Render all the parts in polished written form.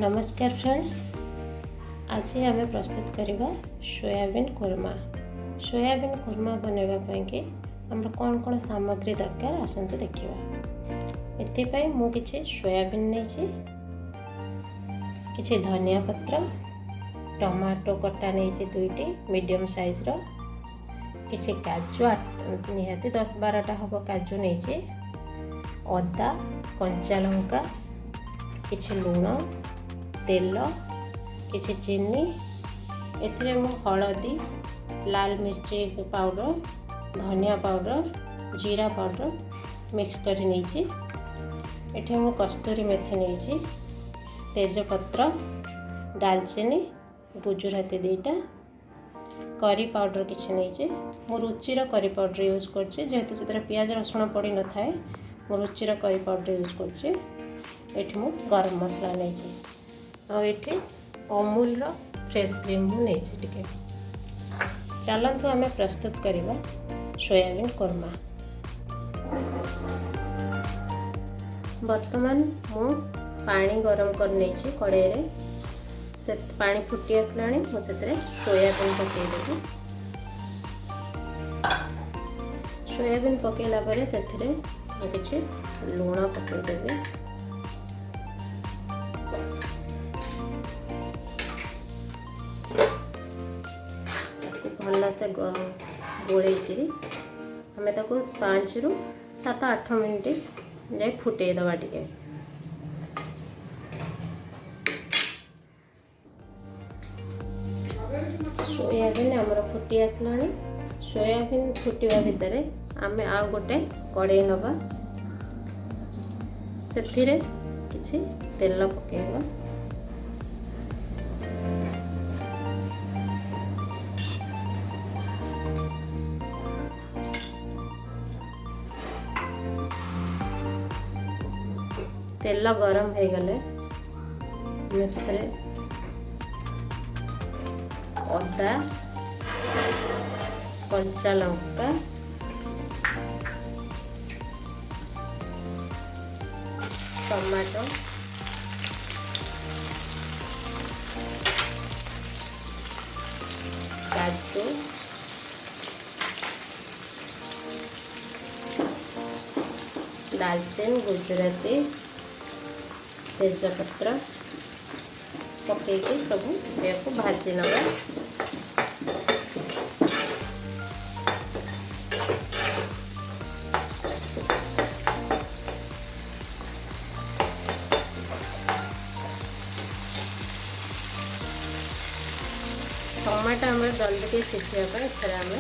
नमस्कार फ्रेंड्स, आज आम प्रस्तुत करवा सोयाबीन कोरमा। सोयाबीन कोरमा बनवाई कि आमर कौन कौन सामग्री दरकार आसतु देखा। एपाई मु किछि सोयाबीन नहीं, किछि धनिया पत्र, टमाटो कटा नहीं दुईटी मीडियम साइज रो, किछि काजू निहाती 10-12टा हम काजू नहीं, अदा, कंचा लंका, किछि लूण, तेल, किछि चीनी, एथिरे मु हलदी, लाल मिर्ची पाउडर, धनिया पाउडर, जीरा पाउडर मिक्स करी नहीं। एठे मु कस्तूरी मेथी नहीं, तेजपत्र, दालचीनी, गुजराती 2टा, करी पाउडर किछि नहीं। मु रुचिर करी पाउडर यूज करछि, जेहेतु से पियाज रसुण पड़ी न थाए, मु रुचिर करी पाउडर यूज करछि। एठी मु गरम मसला नहीं, और ये अमूल रो फ्रेश क्रीम मु नहीं टिके। चलतु आम प्रस्तुत करवा सोयाबीन कोरमा। बर्तमान मु पानी गरम कर नहीं कड़ाई रे, से पानी फुटी आसला मुझे सोयाबीन पकईदेवी। सोयाबीन पकईला परे से किसी लूण पकईदेवी। भल से गोलैकि हमें 5 ରୁ 7-8 मिनट जाए फुटे दबा टिके। सोयाबीन आमर फुटी आसला। सोयाबीन फुटवा भितर आम आउ गोटे कड़ाई नवा, से किछि तेल पकेइबा। तेल गरम हो गले अदा, कंचा लंका, टमाटो, काजू, दालचीनी, गुजराती, तेजपत्र पकईकि सब को भाजी नवा। टमाटो आम जल्दी सीझापी आम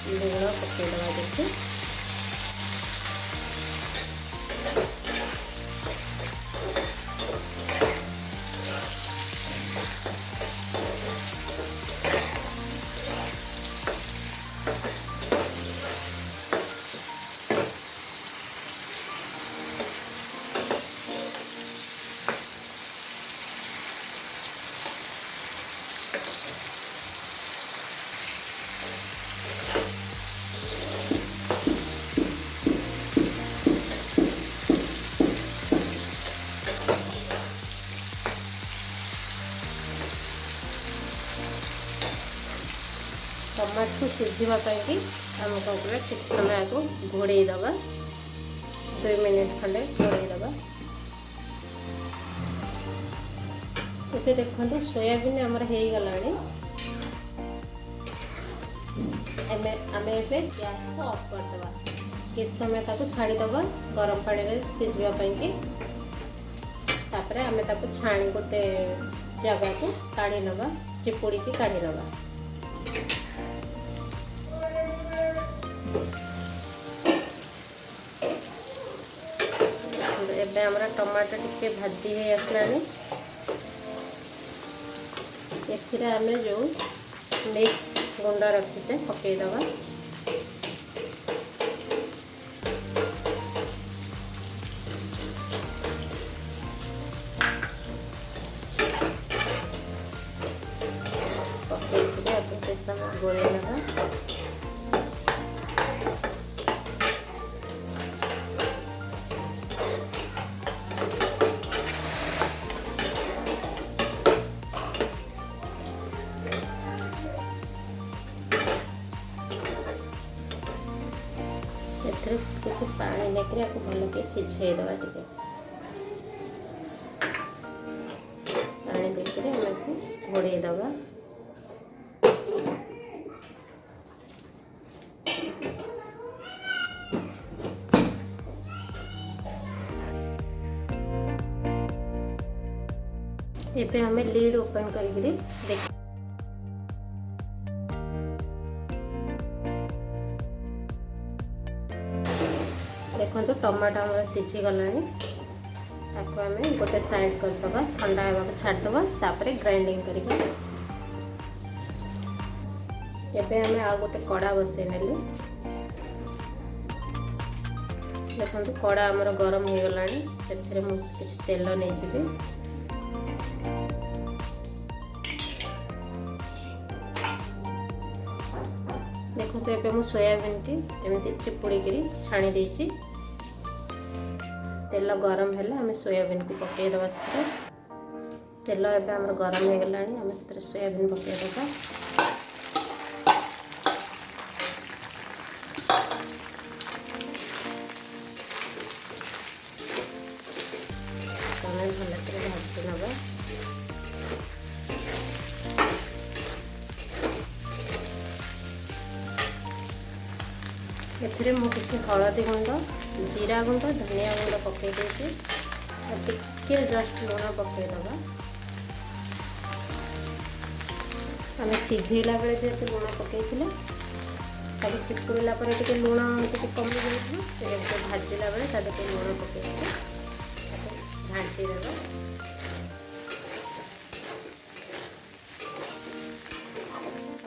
लूण पकईदे देखिए। टमाटो सीझापी आम कौन कर किसी समय को घोड़े दबा, 2 मिनट खंडे घोड़े दबा। ये देखो सोयाबीन आमर हो गला। आम ए गैस को ऑफ करदे, किस समय ताको छाड़ीदबा गरम पानी रे सीझापी। तापर आम ताको छाणी गोटे जगह को काढ़ी नवा, चिपुड़ी की काढ़ी नवा। एबे हमरा टमाटो टिके भाजी है आसलानी। एथिरे आमे जो मिक्स गुंड रखीचे पकईदबा। पकईकि कुछ समय गोलई नवा। किसी पानी लेकर आपको भल के सिझे दवा टे पानी देकर आम घोड़े दवा। एबे हमें लीड ओपन करके देख देखो टमाटो आम सीझी गला ताको आम गोटे साइड करदे ठंडा होगा छाड़देव तापर ग्राइंडिंग करके एबे हमें आ गोटे कड़ा बसई नेली। देखो कड़ा आमर गरम हो गला से मुझे तेल नहीं जी देखो तो ये मुझे सोयाबीन की एमती चिपुड़ी छाणी देछि। तेल गरम है आम सोयाबीन को पकईदे तेल एवं आम गरम हो गला आम से सोयाबीन पकईदे भल से भाजी नवा। एथिरे मु किसी हलदी गुंड जीरा गुंड धनिया गुंड पकई देछि टिके जस्ट लुण पकईदे। आम सिझेला बेले जेहेतु लुण पकईले ताकि चिपुड़ला लुण टे कमी जाए भाजिला बेले ता लुण पकई घाटी देव।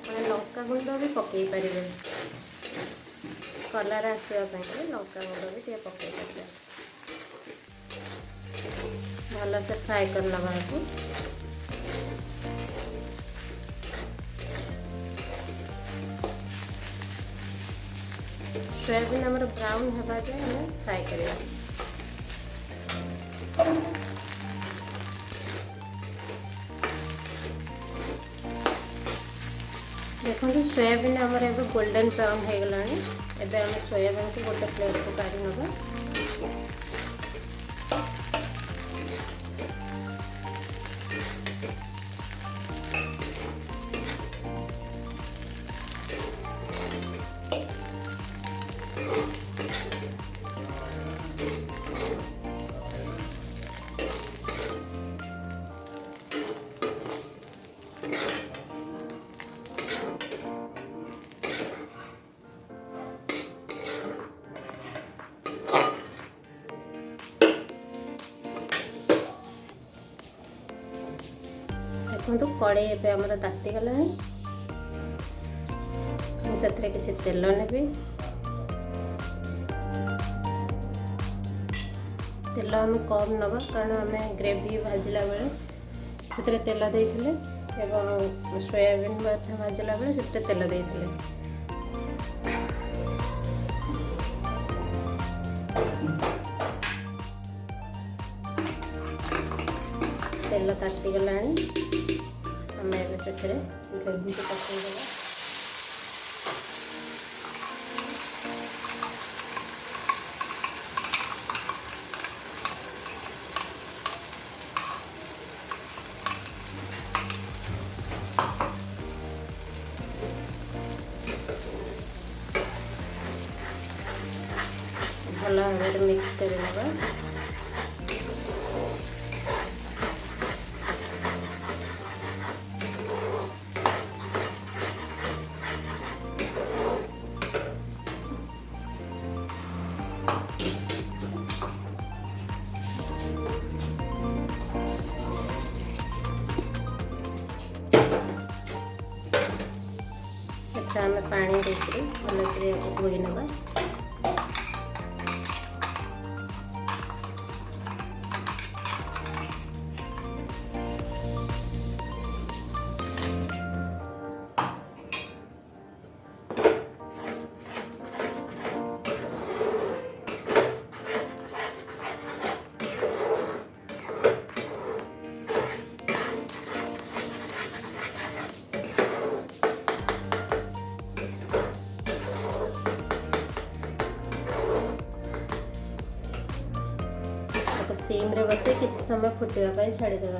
आप लंका गुंड भी पकई पारे कलर आसवाई लंका गुंड भी पकई पारे भल से फ्राए कर नवा। सोयाबीन आमर ब्राउन होगा जाए हमें फ्राए करिया। देखो सोयाबीन आमर ए गोल्डन ब्राउन हो गला एबे हम सोयाबीन को गोटे प्लेट को काढ़ी नवा। देखो कड़े ए आमर ताती गला से किसी तेल नेबी तेल आम कम नवा कारण आम ग्रेवी भाजिला बेले से तेल देते एवं सोयाबीन भाजिला बेले से तेल देते तेल ताती गला आम से ग्रेवी को पकईदेवा। भल भाव मिक्स कर आम पानी देकर भल से धोई नवा। सिम रे बसे किछि समय फुटिवा पई छाडी देबा।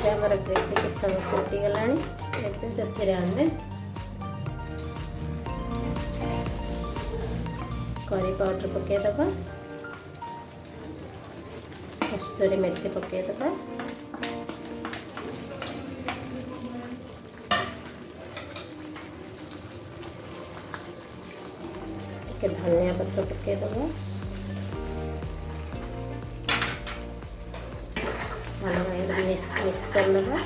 हमर ग्रेवी किछि समय फुटी गलानी एते सेथिरे आमे करी पाउडर पके दबा, कस्तूरी मेथी पके दबा, के धनिया पत्र पके दबा, भलो भाई मिक्स कर लेबा।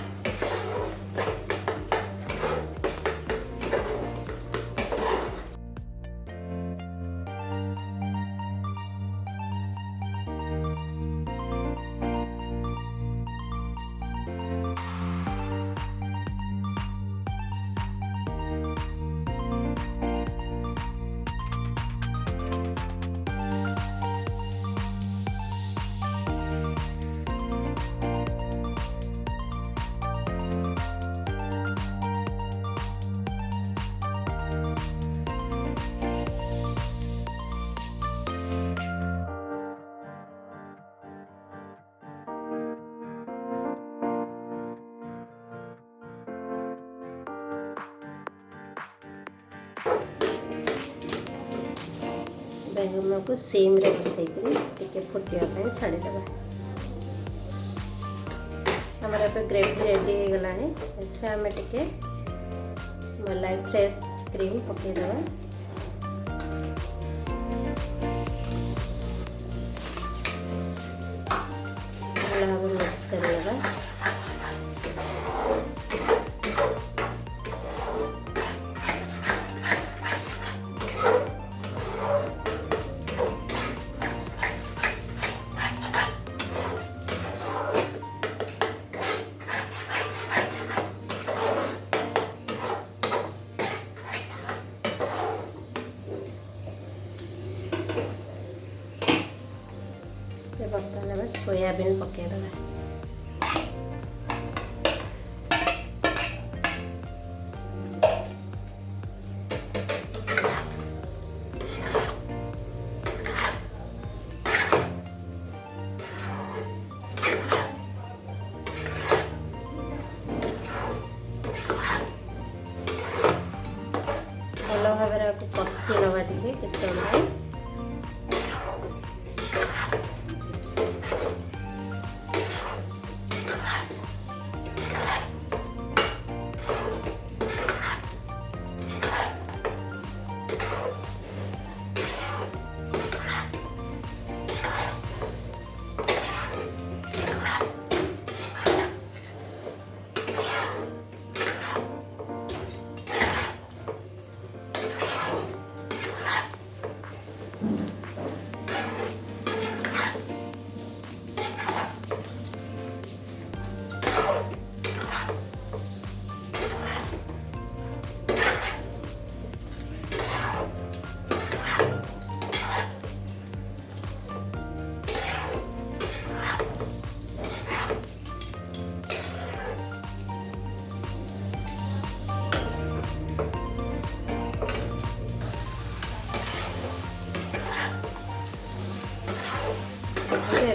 बैगन को सेम रे बसैकरी टिके फुटिया पे छाड़ी देबा। हमारा पे ग्रेवी रेडी हो गलानी। अच्छा हमें टिके मलाई फ्रेश क्रीम पके देबा। भला मिक्स कर लेबा। बर्तन में सोयाबीन पके देबा। भलो भाव कषि नवा टे किस समय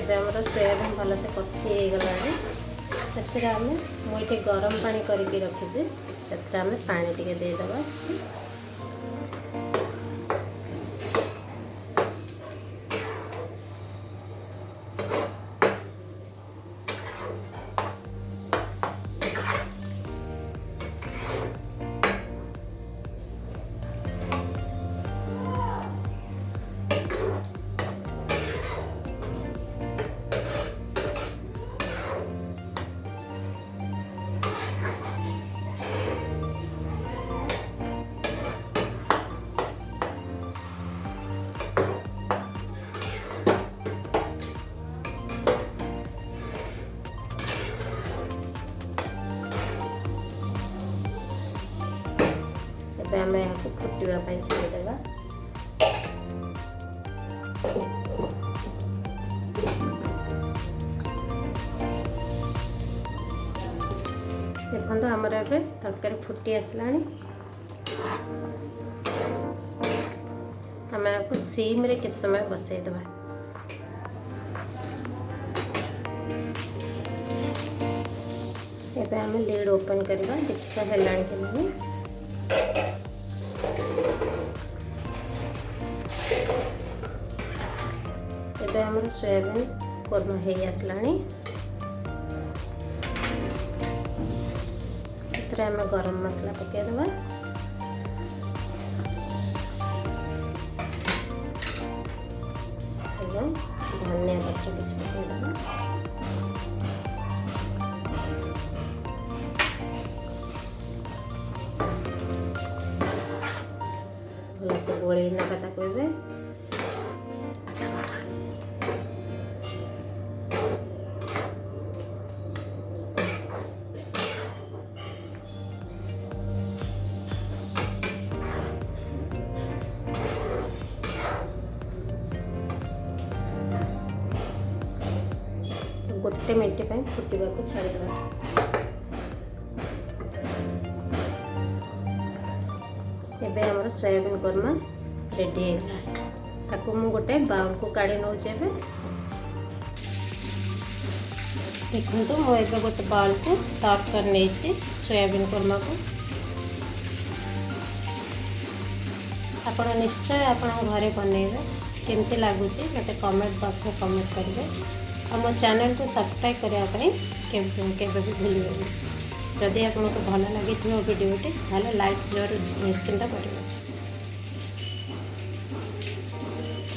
एवं सोयाबीन भल से कषि हो गला। मुझे गरम पानी करके रखी से पानी टिके देदेबा। आम यहाँ फुटापी छाड़देवा। देखो आमर ए तरकारी फुटी आसला आम आपको सिम रे किस समय बसई दबा एबे आम लिड ओपन करवा देखा है कि नहीं एबे हमर सोयाबीन कोरमा हे आसलानी इतरे आम गरम मसला पके दबा धनिया पत्र किछ पके दबा भलसे गोलई नका ताको एबे गोटे मिनट फुटवा को छाड़ीदेवा एबे हमर सोयाबीन कोरमा रेडी है ताको मु गोटे बाउल को काढ़ी नौ देखो तो मु एबे गोटे बाउल को सर्व कर नहीं सोयाबीन कोरमा को आपण निश्चय आपण घरे बनइबे केमती लगुच मत कमेंट बॉक्स में कमेंट करेंगे और मो चैनल को सब्सक्राइब करने के भी भूलिए जदि आपको भल लगी वीडियोटी भले लाइक जरूर निश्चिंत करेंगे।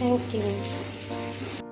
Thank you.